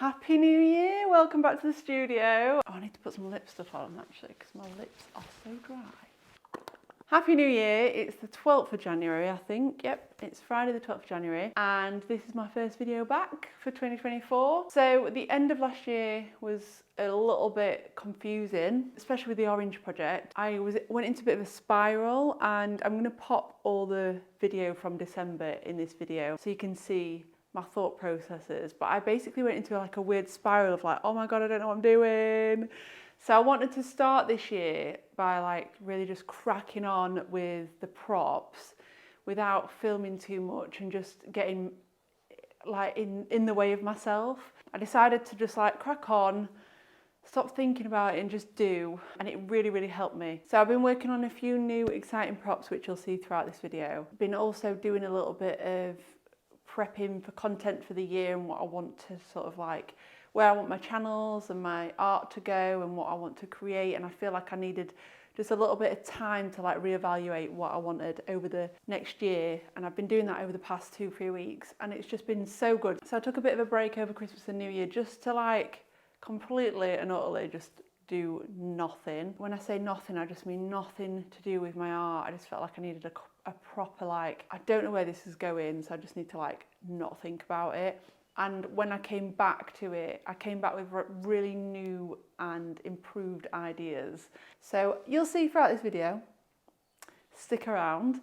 Happy New Year! Welcome back to the studio. Oh, I need to put some lip stuff on actually because my lips are so dry. Happy New Year! It's the 12th of January, I think. Yep, it's Friday the 12th of January, and this is my first video back for 2024. So the end of last year was a little bit confusing, especially with the orange project. I went into a bit of a spiral, and I'm going to pop all the video from December in this video so you can see my thought processes. But I basically went into like a weird spiral of like, oh my god, I don't know what I'm doing. So I wanted to start this year by like really just cracking on with the props without filming too much and just getting like in the way of myself. I decided to just like crack on, stop thinking about it and just do, and it really helped me. So I've been working on a few new exciting props which you'll see throughout this video. Been also doing a little bit of prepping for content for the year and what I want to sort of like, where I want my channels and my art to go and what I want to create, and I feel like I needed just a little bit of time to like reevaluate what I wanted over the next year, and I've been doing that over the past 2-3 weeks and it's just been so good. So I took a bit of a break over Christmas and New Year just to like completely and utterly just do nothing. When I say nothing, I just mean nothing to do with my art. I just felt like I needed a proper like, I don't know where this is going, so I just need to like not think about it. And when I came back to it, I came back with really new and improved ideas. So you'll see throughout this video. Stick around.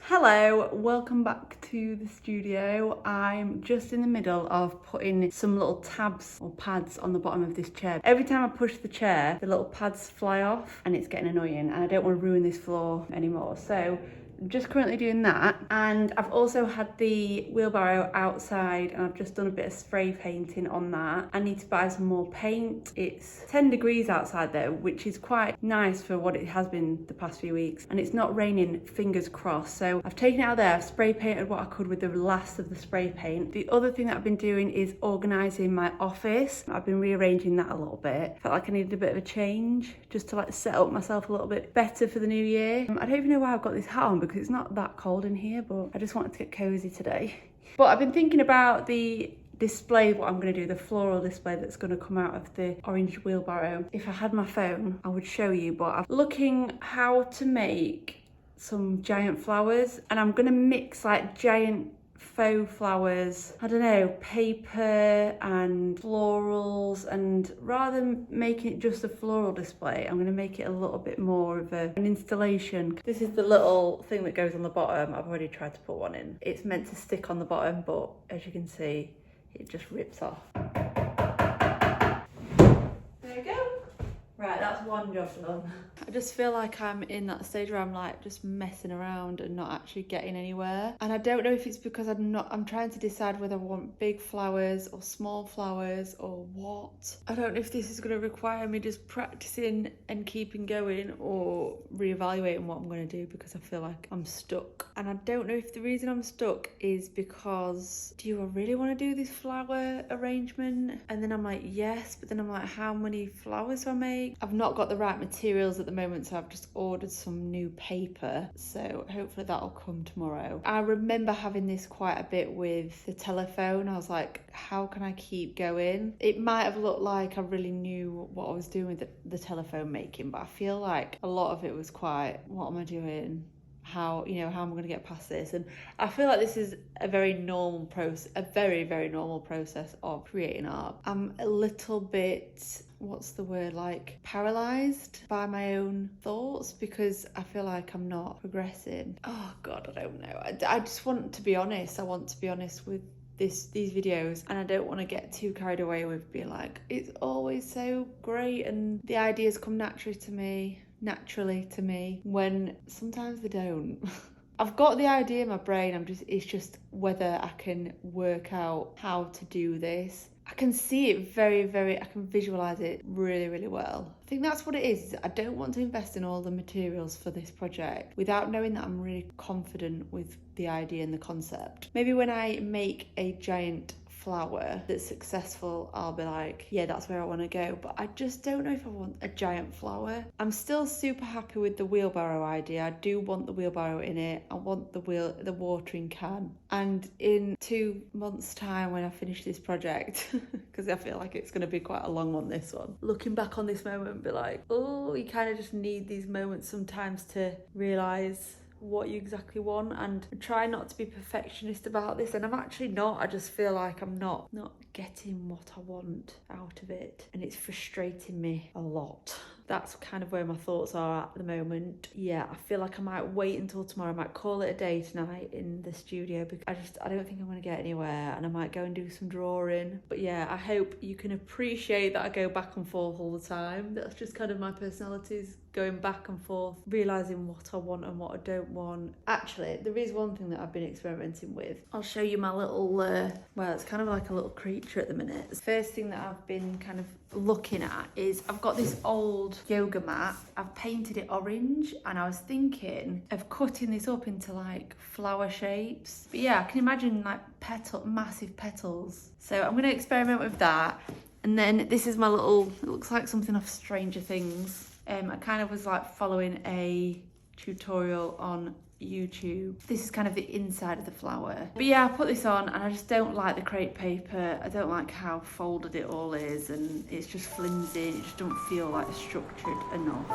Hello, welcome back to the studio. I'm just in the middle of putting some little tabs or pads on the bottom of this chair. Every time I push the chair, the little pads fly off and it's getting annoying, and I don't want to ruin this floor anymore. So I'm just currently doing that, and I've also had the wheelbarrow outside and I've just done a bit of spray painting on that. I need to buy some more paint. It's 10 degrees outside though, which is quite nice for what it has been the past few weeks, and it's not raining, fingers crossed. So I've taken it out there, I've spray painted what I could with the last of the spray paint. The other thing that I've been doing is organising my office. I've been rearranging that a little bit. Felt like I needed a bit of a change just to like set up myself a little bit better for the new year. I don't even know why I've got this hat on because it's not that cold in here, but I just wanted to get cozy today. But I've been thinking about the display, what I'm going to do, the floral display that's going to come out of the orange wheelbarrow. If I had my phone, I would show you, but I'm looking how to make some giant flowers, and I'm going to mix like giant faux flowers, I don't know, paper and florals, and rather than making it just a floral display, I'm going to make it a little bit more of an installation. This is the little thing that goes on the bottom. I've already tried to put one in. It's meant to stick on the bottom, but as you can see, it just rips off. There you go. Right, that's one job done. I just feel like I'm in that stage where I'm like just messing around and not actually getting anywhere. And I don't know if it's because I'm trying to decide whether I want big flowers or small flowers or what. I don't know if this is going to require me just practicing and keeping going or reevaluating what I'm going to do, because I feel like I'm stuck. And I don't know if the reason I'm stuck is because, do I really want to do this flower arrangement? And then I'm like, yes, but then I'm like, how many flowers do I make? I've not got the right materials at the moment, so I've just ordered some new paper, so hopefully that'll come tomorrow. I remember having this quite a bit with the telephone. I was like, how can I keep going? It might have looked like I really knew what I was doing with the telephone making, but I feel like a lot of it was quite, what am I doing? How am I going to get past this? And I feel like this is a very normal process, a very normal process of creating art. I'm a little bit, what's the word, like paralyzed by my own thoughts, because I feel like I'm not progressing. Oh god, I don't know. I just want to be honest. I want to be honest with these videos, and I don't want to get too carried away with being like, it's always so great and the ideas come naturally to me, when sometimes they don't. I've got the idea in my brain, it's just whether I can work out how to do this. I can see it I can visualize it really well. I think that's what it is. I don't want to invest in all the materials for this project without knowing that I'm really confident with the idea and the concept. Maybe when I make a giant flower that's successful, I'll be like, yeah, that's where I want to go. But I just don't know if I want a giant flower. I'm still super happy with the wheelbarrow idea. I do want the wheelbarrow in it. I want the watering can. And in 2 months' time, when I finish this project, because I feel like it's going to be quite a long one, this one, looking back on this moment, be like, oh, you kind of just need these moments sometimes to realise what you exactly want, and try not to be perfectionist about this. And I'm actually not. I just feel like I'm not getting what I want out of it, and it's frustrating me a lot. That's kind of where my thoughts are at the moment. Yeah, I feel like I might wait until tomorrow. I might call it a day tonight in the studio, because I don't think I'm going to get anywhere, and I might go and do some drawing. But yeah, I hope you can appreciate that I go back and forth all the time. That's just kind of my personality, is going back and forth, realising what I want and what I don't want. Actually, there is one thing that I've been experimenting with. I'll show you my little, well, it's kind of like a little creature at the minute. The first thing that I've been kind of looking at is I've got this old yoga mat. I've painted it orange, and I was thinking of cutting this up into like flower shapes. But yeah, I can imagine like massive petals. So I'm going to experiment with that. And then this is my little, it looks like something off Stranger Things. I kind of was like following a tutorial on YouTube. This is kind of the inside of the flower. But yeah, I put this on, and I just don't like the crepe paper. I don't like how folded it all is, and it's just flimsy. It just don't feel like structured enough.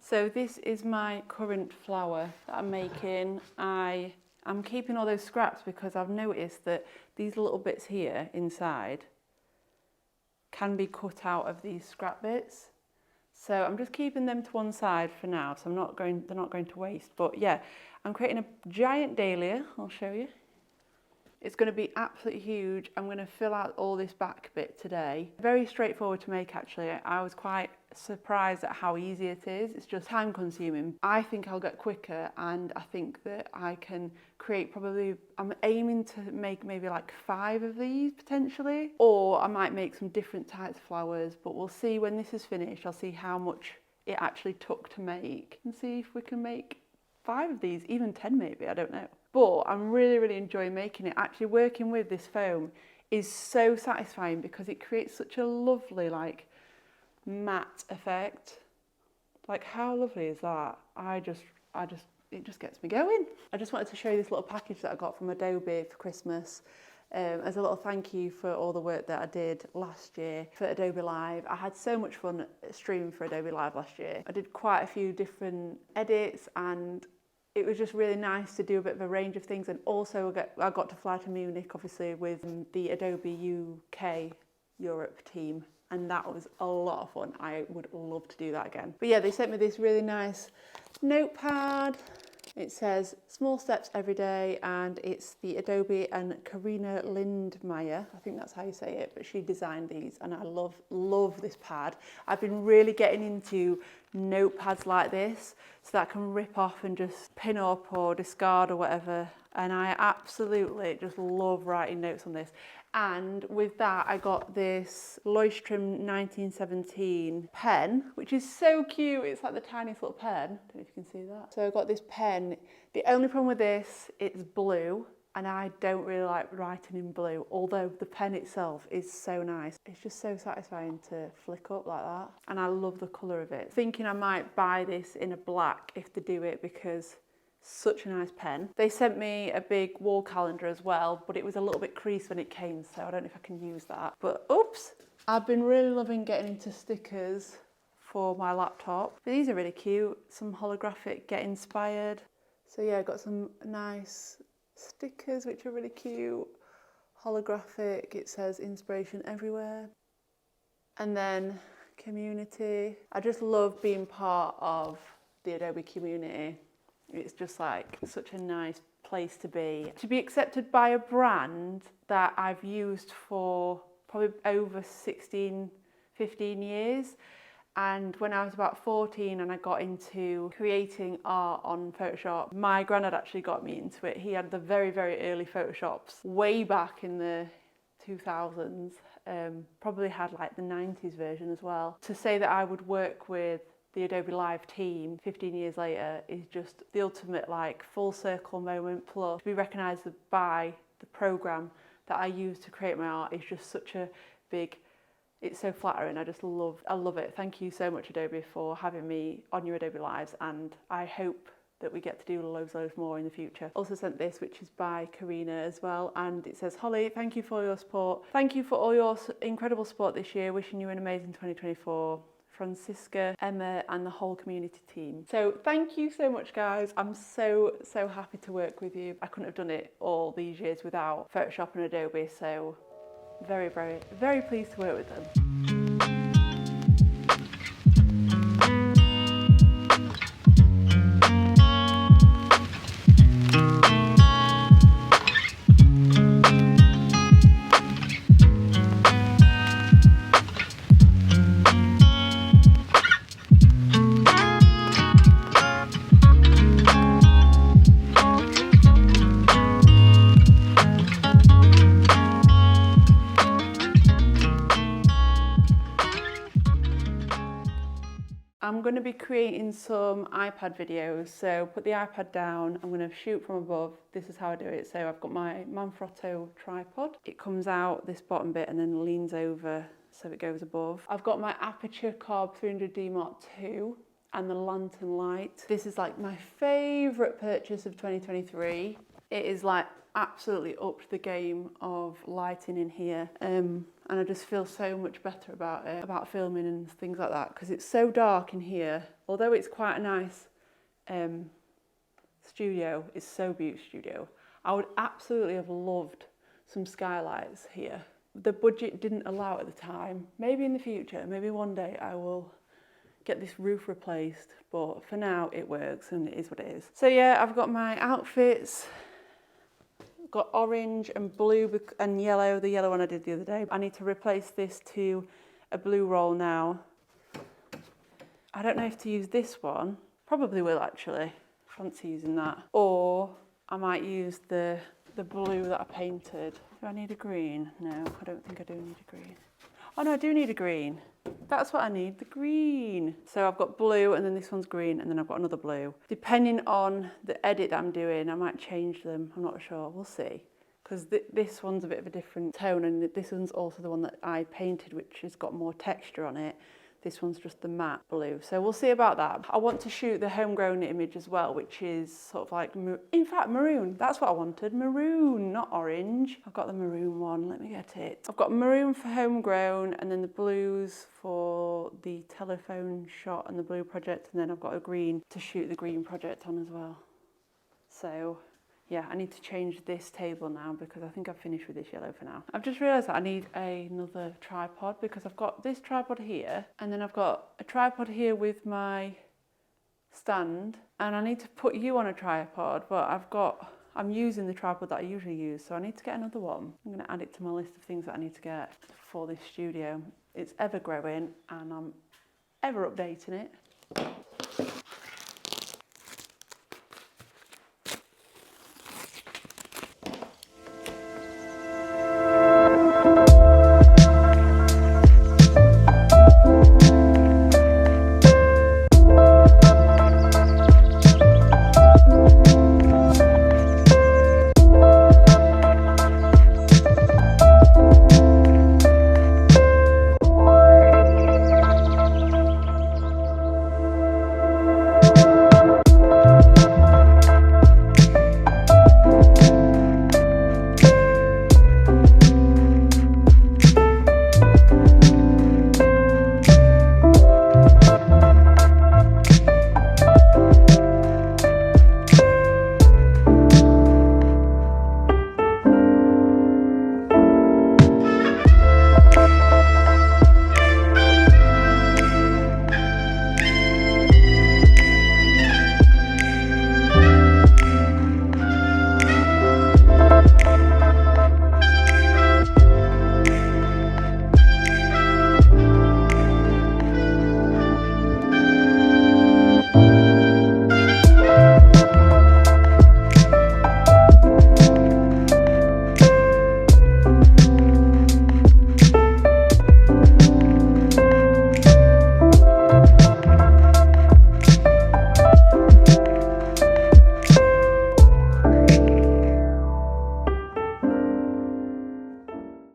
So this is my current flower that I'm making. I'm keeping all those scraps because I've noticed that these little bits here inside can be cut out of these scrap bits. So I'm just keeping them to one side for now, so they're not going to waste. But yeah, I'm creating a giant dahlia, I'll show you. It's going to be absolutely huge. I'm going to fill out all this back bit today. Very straightforward to make, actually. I was quite surprised at how easy it is. It's just time consuming. I think I'll get quicker, and I think that I can create I'm aiming to make maybe like 5 of these potentially, or I might make some different types of flowers, but we'll see when this is finished. I'll see how much it actually took to make and see if we can make 5 of these, even 10 maybe, I don't know. But I'm really enjoying making it. Actually working with this foam is so satisfying because it creates such a lovely like matte effect. Like how lovely is that? It just gets me going. I just wanted to show you this little package that I got from Adobe for Christmas. As a little thank you for all the work that I did last year for Adobe Live. I had so much fun streaming for Adobe Live last year. I did quite a few different edits, and it was just really nice to do a bit of a range of things. And also I got to fly to Munich, obviously, with the Adobe UK Europe team. And that was a lot of fun. I would love to do that again. But yeah, they sent me this really nice notepad. It says small steps every day, and it's the Adobe and Karina Lindmeyer. I think that's how you say it, but she designed these, and I love this pad. I've been really getting into notepads like this so that I can rip off and just pin up or discard or whatever, and I absolutely just love writing notes on this. And with that, I got this Leuchtturm 1917 pen, which is so cute. It's like the tiniest little pen. I don't know if you can see that. So I got this pen. The only problem with this, it's blue, and I don't really like writing in blue, although the pen itself is so nice. It's just so satisfying to flick up like that. And I love the colour of it. Thinking I might buy this in a black if they do it, because such a nice pen. They sent me a big wall calendar as well, but it was a little bit creased when it came, so I don't know if I can use that. But oops, I've been really loving getting into stickers for my laptop. But these are really cute, some holographic Get Inspired. So yeah, I got some nice stickers which are really cute. Holographic, it says inspiration everywhere. And then community. I just love being part of the Adobe community. It's just like such a nice place to be. To be accepted by a brand that I've used for probably over 16, 15 years. And when I was about 14 and I got into creating art on Photoshop, my granddad actually got me into it. He had the very, very early Photoshops way back in the 2000s. Probably had like the 90s version as well. To say that I would work with the Adobe Live team 15 years later is just the ultimate like full circle moment. Plus to be recognised by the programme that I use to create my art is just such a big, it's so flattering. I love it. Thank you so much Adobe for having me on your Adobe Lives, and I hope that we get to do loads more in the future. Also sent this, which is by Karina as well, and it says, Holly, thank you for your support. Thank you for all your incredible support this year. Wishing you an amazing 2024. Francisca, Emma, and the whole community team. So thank you so much, guys. I'm so happy to work with you. I couldn't have done it all these years without Photoshop and Adobe, so very pleased to work with them. I'm going to be creating some iPad videos, so put the iPad down, I'm going to shoot from above. This is how I do it. So I've got my Manfrotto tripod. It comes out this bottom bit and then leans over so it goes above. I've got my Aperture Carb 300D Mark II and the lantern light. This is like my favourite purchase of 2023. It is like absolutely upped the game of lighting in here. And I just feel so much better about it, about filming and things like that, because it's so dark in here. Although it's quite a nice studio, it's so beautiful studio. I would absolutely have loved some skylights here. The budget didn't allow at the time. Maybe in the future, maybe one day I will get this roof replaced, but for now it works and it is what it is. So yeah, I've got my outfits. Got orange and blue and yellow, the yellow one I did the other day. I need to replace this to a blue roll now. I don't know if to use this one. Probably will actually. Fancy using that. Or I might use the blue that I painted. Do I need a green? No, I don't think I do need a green. Oh no, I do need a green. That's what I need, the green. So I've got blue and then this one's green and then I've got another blue. Depending on the edit that I'm doing, I might change them. I'm not sure, we'll see. Because this one's a bit of a different tone, and this one's also the one that I painted, which has got more texture on it. This one's just the matte blue. So we'll see about that. I want to shoot the homegrown image as well, which is sort of like, in fact, maroon. That's what I wanted, maroon, not orange. I've got the maroon one, let me get it. I've got maroon for homegrown, and then the blues for the telephone shot and the blue project, and then I've got a green to shoot the green project on as well. So yeah, I need to change this table now because I think I've finished with this yellow for now. I've just realised that I need another tripod because I've got this tripod here and then I've got a tripod here with my stand, and I need to put you on a tripod, but I'm using the tripod that I usually use, so I need to get another one. I'm going to add it to my list of things that I need to get for this studio. It's ever growing and I'm ever updating it.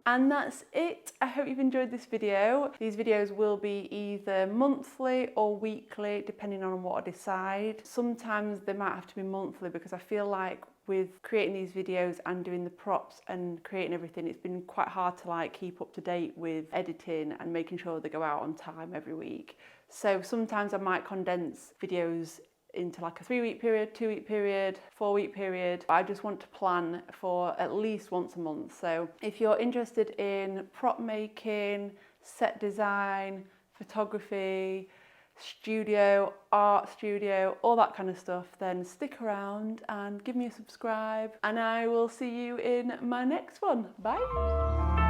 And that's it. I hope you've enjoyed this video. These videos will be either monthly or weekly, depending on what I decide. Sometimes they might have to be monthly because I feel like with creating these videos and doing the props and creating everything, it's been quite hard to keep up to date with editing and making sure they go out on time every week. So sometimes I might condense videos into a 3-week period, 2-week period, 4-week period. I just want to plan for at least once a month. So if you're interested in prop making, set design, photography, studio, art studio, all that kind of stuff, then stick around and give me a subscribe, and I will see you in my next one. Bye.